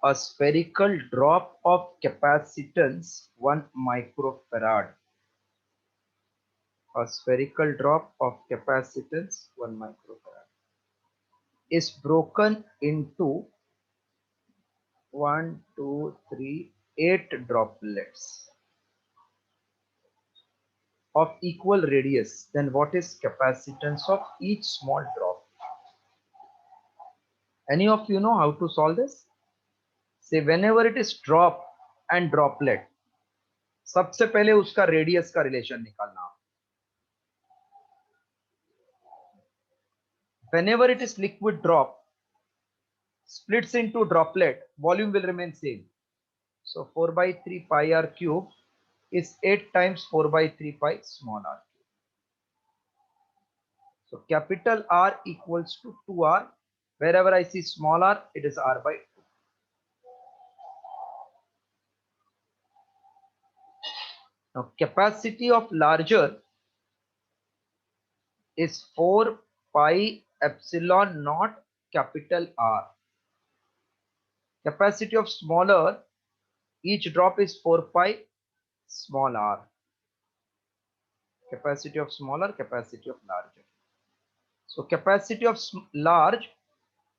A spherical drop of capacitance 1 microfarad. A spherical drop of capacitance 1 microfarad is broken into 1, 2, 3, 8 droplets of equal radius. Then what is capacitance of each small drop? Any of you know how to solve this? Say whenever it is drop and droplet, सबसे पहले उसका radius का relation निकालना. Whenever it is liquid drop splits into droplet, volume will remain same. So 4 by 3 pi r cube is 8 times 4 by 3 pi small r. So capital R equals to 2r. Wherever I see small r, it is r by 2. Now capacity of larger is 4 pi epsilon naught capital R. Capacity of smaller, each drop is 4 pi small r. Capacity of smaller, capacity of larger. So capacity of large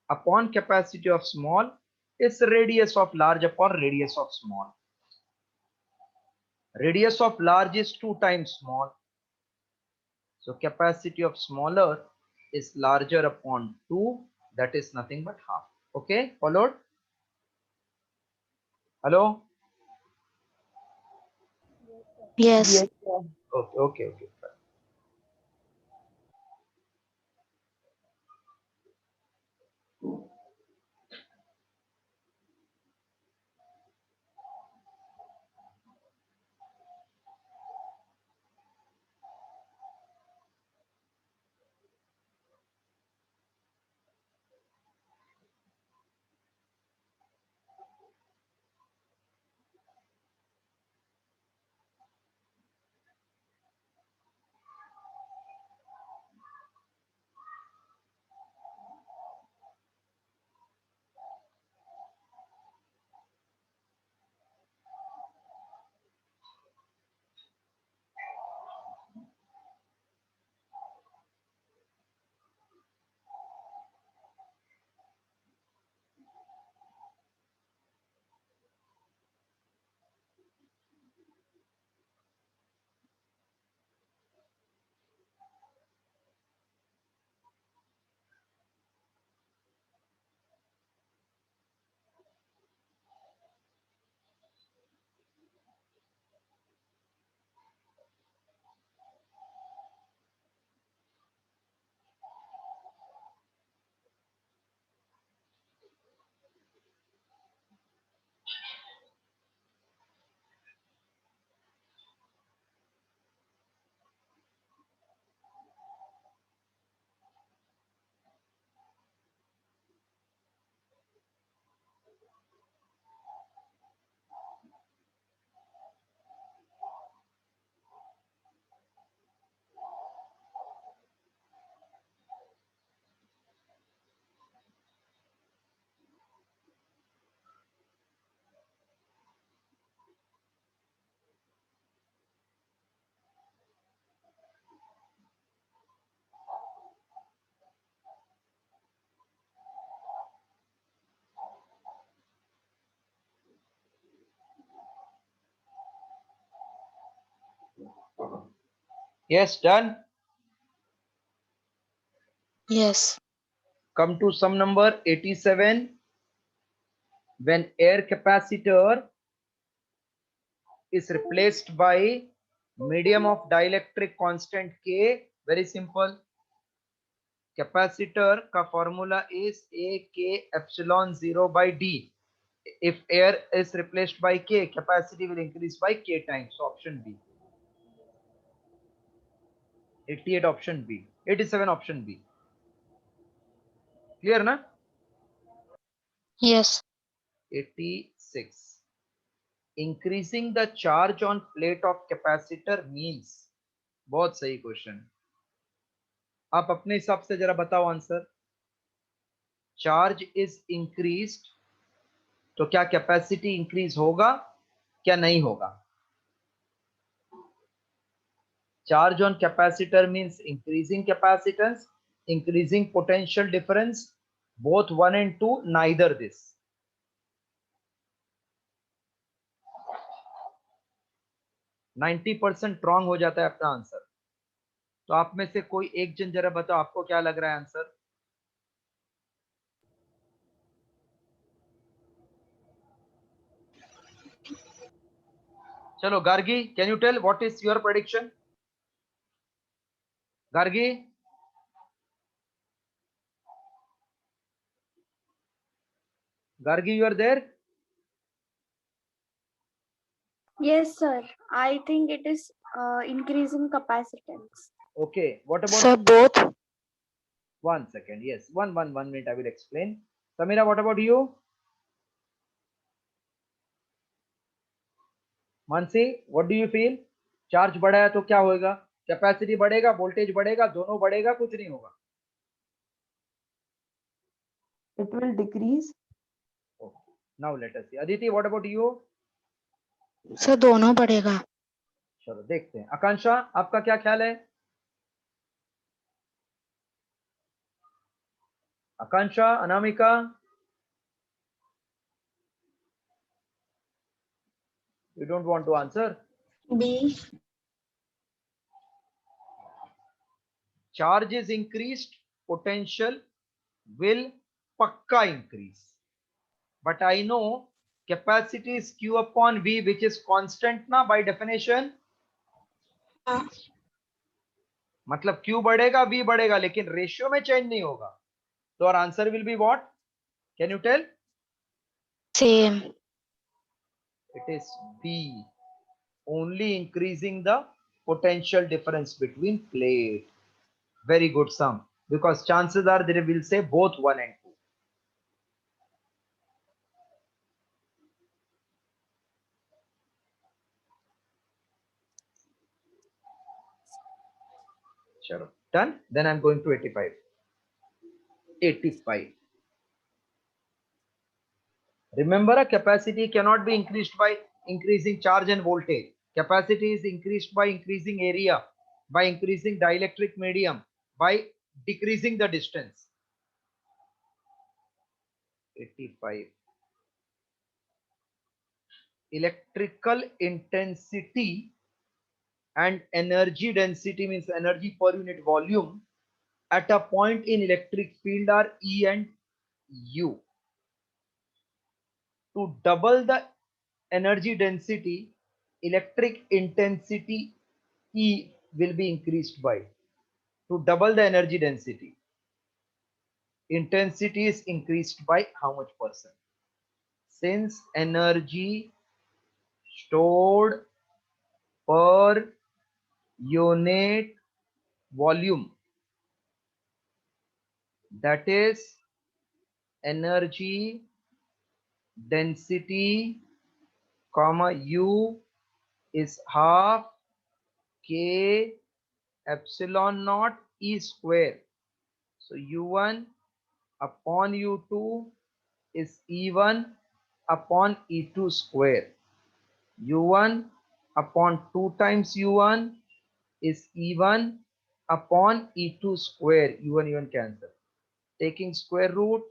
upon capacity of small is radius of large upon radius of small. Radius of large is 2 times small. So capacity of smaller is larger upon 2, that is nothing but half. Okay, followed? Hello? Yes. Yes, sir. Okay, okay, okay. Yes, done. Yes. Come to sum number 87. When air capacitor is replaced by medium of dielectric constant K, very simple. Capacitor का formula is A K epsilon 0 by D. If air is replaced by K, capacity will increase by K times. So option B. 88 option B. 87 option B. Clear na? Yes. 86. Increasing the charge on plate of capacitor means. बहुत सही question. आप अपने हिसाब से जरा बताओ answer. Charge is increased, तो क्या कैपेसिटी इंक्रीज होगा क्या नहीं होगा? Charge on capacitor means increasing capacitance, increasing potential difference, both 1 and 2, neither this. %90 wrong हो जाता है अपना आंसर. तो आप में से कोई एक जन जरा बताओ आपको क्या लग रहा है आंसर. चलो Gargi, can you tell what is your prediction? Gargi, Gargi, you are there? Yes, sir. I think it is increasing capacitance. Okay. What about? Sir, both. 1 second. Yes. One minute. I will explain. Samira, what about you? Mansi, what do you feel? Charge बढ़ा है तो क्या होगा? Capacity बढ़ेगा, voltage बढ़ेगा, दोनों बढ़ेगा, कुछ नहीं होगा. It will decrease. Okay. Now let us see. Aditi, what about you? Sir, दोनों बढ़ेगा. चलो देखते हैं. आकांक्षा, आपका क्या ख्याल है? आकांक्षा, Anamika, you don't want to answer? B. Charge is increased, potential will pakka increase. But I know capacity is Q upon V, which is constant na by definition. मतलब Q बढ़ेगा, V बढ़ेगा, लेकिन रेशियो में चेंज नहीं होगा. तो our answer will be what? Can you tell? Same. It is B. Only increasing the potential difference between plate. Very good sum. Because chances are they will say both 1 and 2. Sure. Done. Then I'm going to 85. 85. Remember, a capacity cannot be increased by increasing charge and voltage. Capacity is increased by increasing area, by increasing dielectric medium, by decreasing the distance. 85. Electrical intensity and energy density means energy per unit volume at a point in electric field are E and U. To double the energy density, electric intensity E will be increased by. To double the energy density, intensity is increased by how much percent? Since energy stored per unit volume, that is energy density comma U is half K epsilon naught E square. So U1 upon U2 is E1 upon E2 square. U1 upon 2 times U1 is E1 upon E2 square. U1 cancel. Taking square root,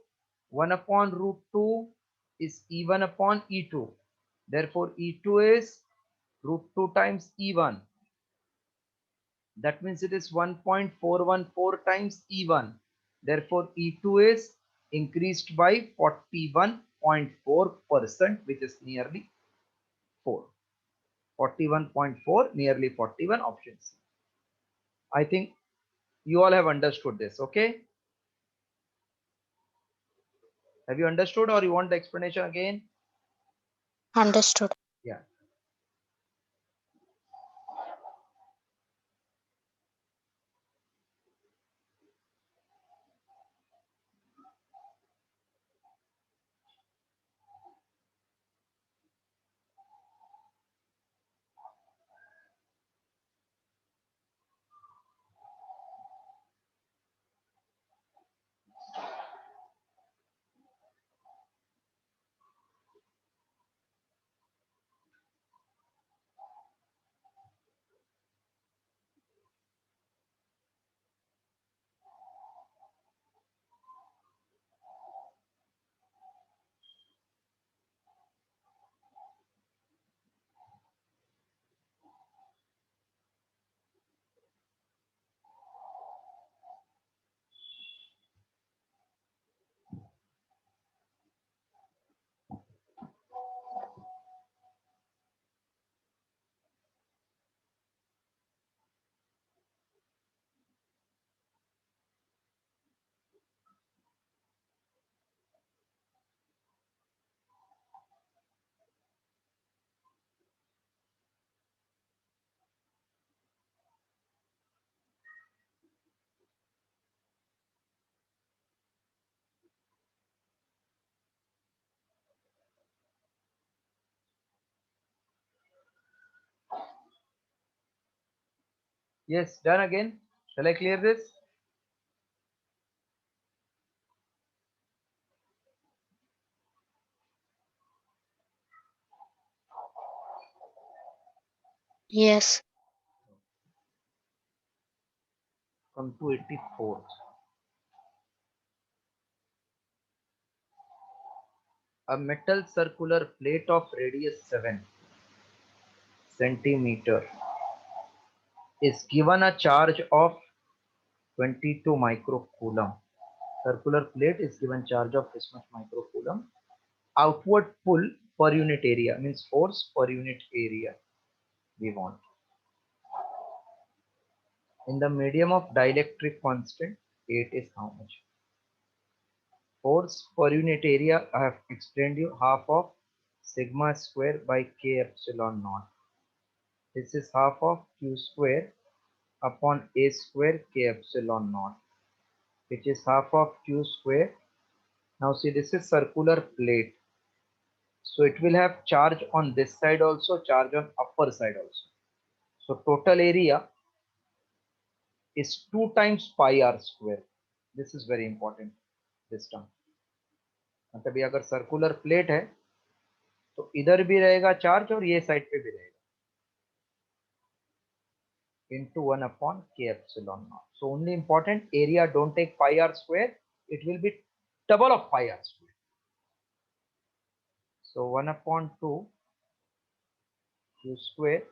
1 upon root 2 is E1 upon E2. Therefore, E2 is root 2 times E1. That means it is 1.414 times E1. Therefore, E2 is increased by 41.4%, which is nearly 4. 41.4, nearly 41, option C. I think you all have understood this, okay? Have you understood, or you want the explanation again? Understood. Yeah. Yes, done again. Shall I clear this? Yes. Come to 84th. A metal circular plate of radius 7 centimeter is given a charge of 22 microcoulomb. Circular plate is given charge of this much microcoulomb. Outward pull per unit area means force per unit area we want. In the medium of dielectric constant, 8 is how much? Force per unit area, I have explained you, half of sigma square by k epsilon naught. This is half of q square upon a square k epsilon naught, which is half of q square. Now see, this is circular plate. So it will have charge on this side also, charge on upper side also. So total area is 2 times pi r square. This is very important, this term. मतलब ये अगर circular plate है तो इधर भी रहेगा charge और ये साइड पे भी रहेगा, into 1 upon k epsilon naught. So only important, area don't take pi r square, it will be double of pi r square. So 1 upon 2 q square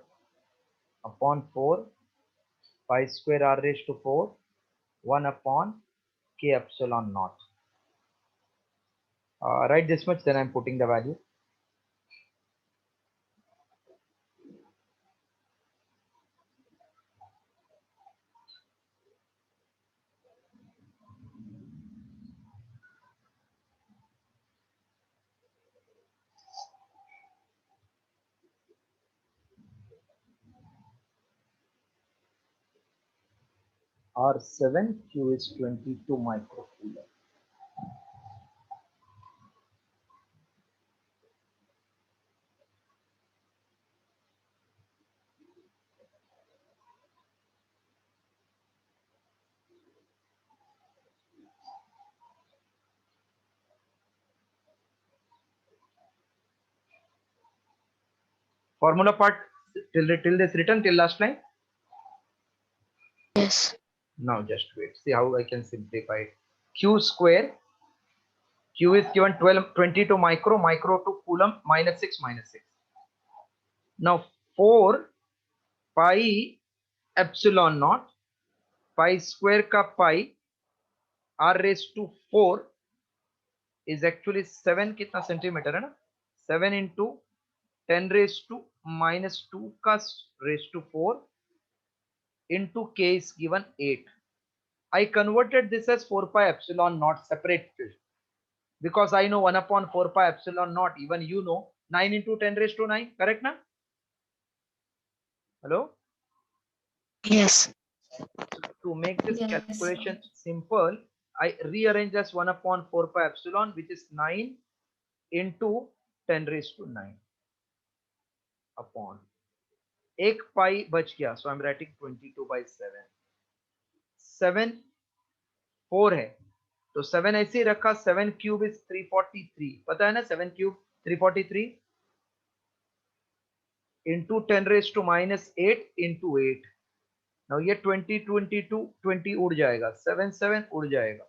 upon 4 pi square r raised to 4 1 upon k epsilon naught. Write this much, then I'm putting the value. R7, Q is 22 microcoulomb. Formula part till this written till last line. Yes. Now just wait. See how I can simplify it. Q square. Q is given 22 micro to coulomb -6 -6. Now 4 pi epsilon not pi square का pi r raise to 4 is actually 7 कितना centimetre है ना, 7 into 10 raise to -2 का raise to 4 into k is given 8. I converted this as 4 pi epsilon naught separated because I know 1 upon 4 pi epsilon naught, even you know 9 into 10 raised to 9, correct na? Hello? Yes. To make this Yes. calculation simple, I rearrange as 1 upon 4 pi epsilon, which is 9 into 10 raised to 9 upon एक पाई बच गया, so I'm writing 22 by 7. 7 4 है तो 7 ऐसे ही रखा, 7 cube is 343, पता है ना 7 cube 343 into 10 raise to -8 into 8. Now ये 20 उड़ जाएगा, 7 उड़ जाएगा,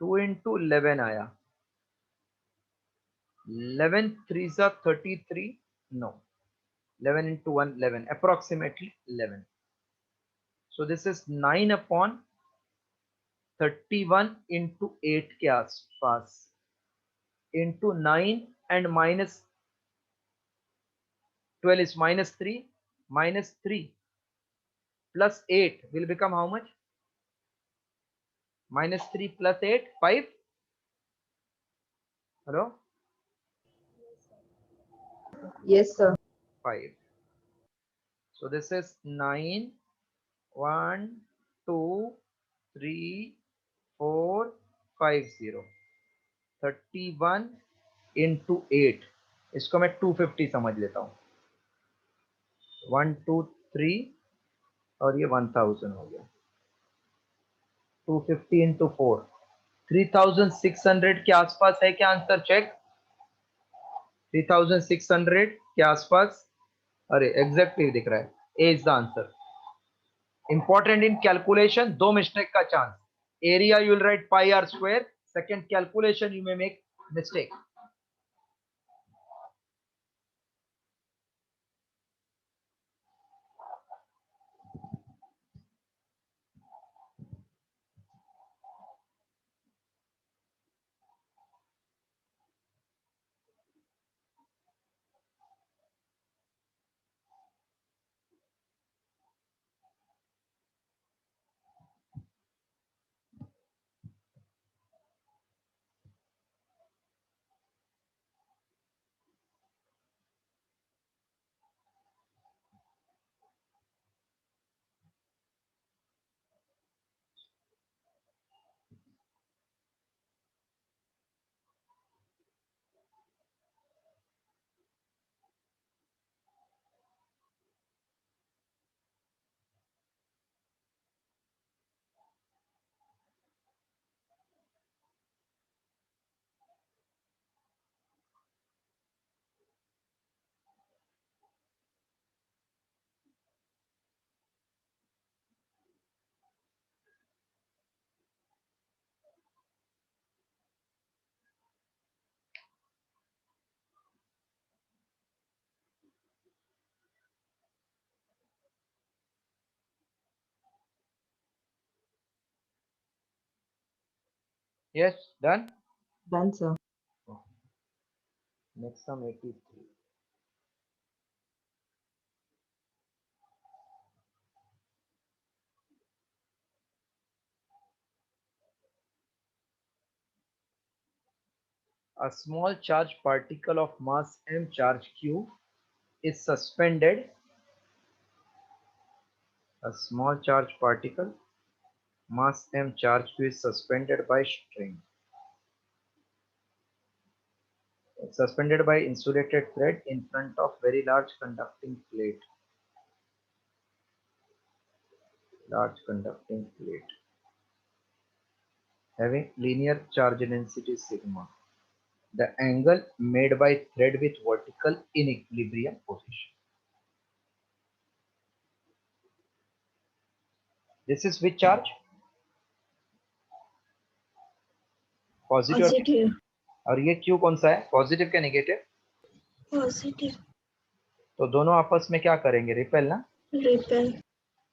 2 इंटू 11 आया, 11 3 सा 33, no 11 into 1 11, approximately 11. So this is 9 upon 31 into 8 के आसपास into 9 and minus 12 is -3 plus 8 will become how much? -3 plus 8 5. Hello? Yes, sir. 5. So this is 9 1 2 3 4 5 0 31 into 8. इसको मैं 250 समझ लेता हूँ, 1 2 3 और ये 1000 हो गया, 250 into 4 3600 के आसपास है क्या आंसर? चेक 3600 के आसपास, अरे एग्जैक्टली दिख रहा है, A is the answer. Important in calculation, दो मिस्टेक का chance. Area you will write pi r square, second calculation you may make mistake. Yes, done. Done, sir. Next sum 83. A small charged particle of mass m charge q is suspended. A small charged particle mass m charge q is suspended by string. It's suspended by insulated thread in front of very large conducting plate. Large conducting plate having linear charge density sigma. The angle made by thread with vertical in equilibrium position. This is which charge? Positive. Positive और ये Q कौन सा है? Positive क्या negative? Positive तो दोनों आपस में क्या करेंगे? रिपेल ना. रिपेल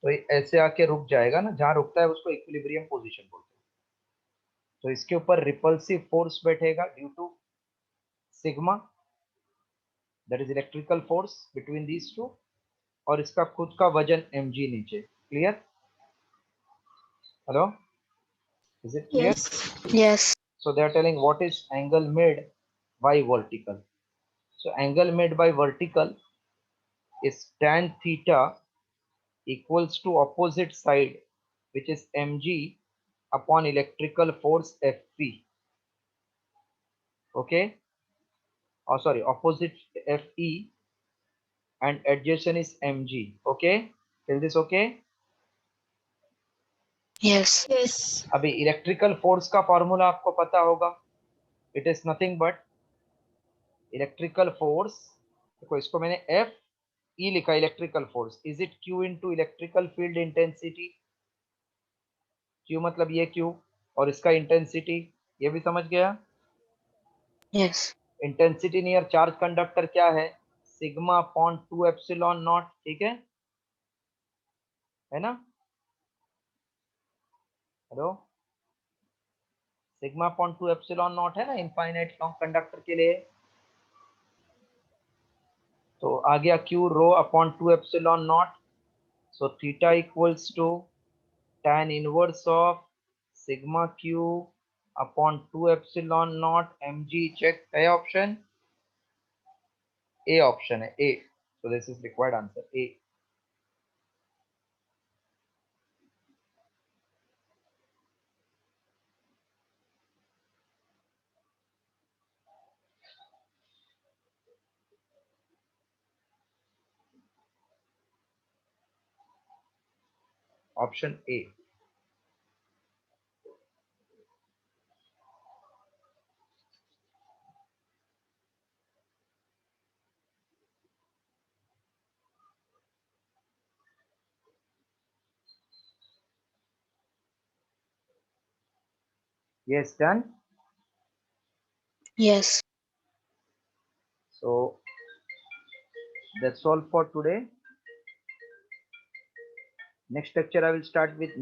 तो ये ऐसे आके रुक जाएगा ना, जहां रुकता है उसको इक्विलिब्रियम पोजीशन बोलते हैं। तो इसके ऊपर रिपल्सिव फोर्स बैठेगा due to sigma, that is electrical force between these two, और इसका खुद का वजन mg नीचे। Clear? Hello, is it clear? Yes. So they are telling what is angle made by vertical. So angle made by vertical is tan theta equals to opposite side, which is mg upon electrical force Fp. Okay? Oh, sorry, opposite Fe and adjacent is mg. Okay? Till this okay? Yes. Yes. अभी electrical force का formula आपको पता होगा, it is nothing but electrical force. देखो इसको मैंने F E लिखा, electrical force is it Q into electrical field intensity. Q मतलब ये क्यू, और इसका इंटेंसिटी ये भी समझ गया। Yes. Intensity near charge conductor क्या है? Sigma upon 2 epsilon not. ठीक है ना? Hello, sigma upon 2 epsilon not है ना इनफाइनाइट लॉन्ग कंडक्टर के लिए। तो आ गया q rho upon 2 epsilon not. So theta equals to tan inverse of sigma q upon 2 epsilon naught mg। check है option A, option है A, so this is required answer A। option A। yes, done। Yes. So that's all for today. Next lecture I will start with